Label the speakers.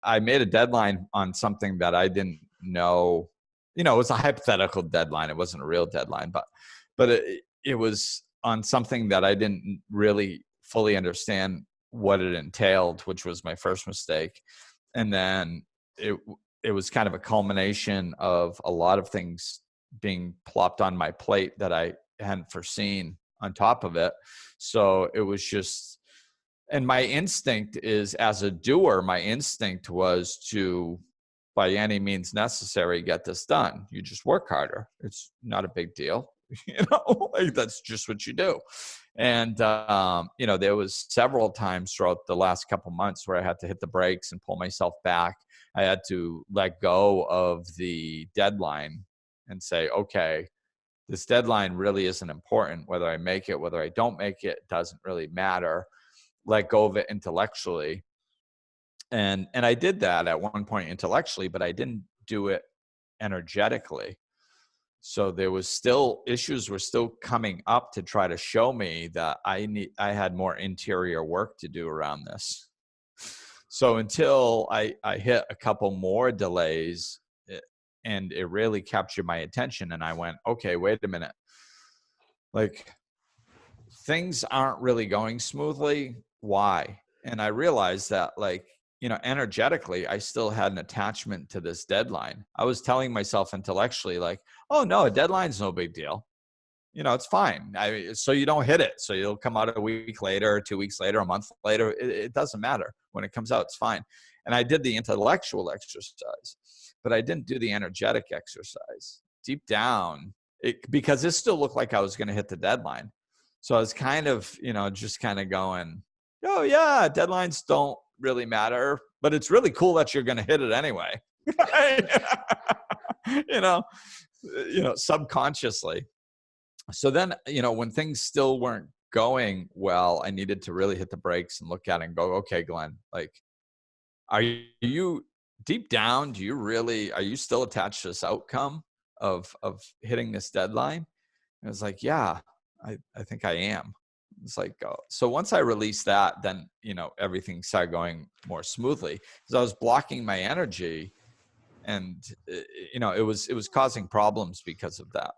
Speaker 1: I made a deadline on something that I didn't know, it was a hypothetical deadline. It wasn't a real deadline, but it was on something that I didn't really fully understand what it entailed, which was my first mistake. And then it was kind of a culmination of a lot of things being plopped on my plate that I hadn't foreseen on top of it. So it was just, and my instinct is, as a doer, my instinct was to, by any means necessary, get this done. You just work harder. It's not a big deal. Like that's just what you do. And, there was several times throughout the last couple months where I had to hit the brakes and pull myself back. I had to let go of the deadline and say, okay, this deadline really isn't important. Whether I make it, whether I don't make it, doesn't really matter. Let go of it intellectually. And I did that at one point intellectually, but I didn't do it energetically. So there was still issues were still coming up to try to show me that I had more interior work to do around this. So until I hit a couple more delays, and it really captured my attention, and I went, okay, wait a minute. Like, things aren't really going smoothly. Why? And I realized that, like, energetically, I still had an attachment to this deadline. I was telling myself intellectually, like, oh no, a deadline's no big deal. It's fine. So you don't hit it. So you'll come out a week later, 2 weeks later, a month later. It doesn't matter. When it comes out, it's fine. And I did the intellectual exercise, but I didn't do the energetic exercise. Deep down, because it still looked like I was going to hit the deadline. So I was kind of, just kind of going, oh yeah, deadlines don't really matter, but it's really cool that you're going to hit it anyway. Subconsciously. So then, when things still weren't going well, I needed to really hit the brakes and look at it and go, okay, Glenn, like, are you deep down, are you still attached to this outcome of hitting this deadline? And I was like, yeah, I think I am. It's like, so once I released that, then, everything started going more smoothly, because I was blocking my energy, and, it was causing problems because of that.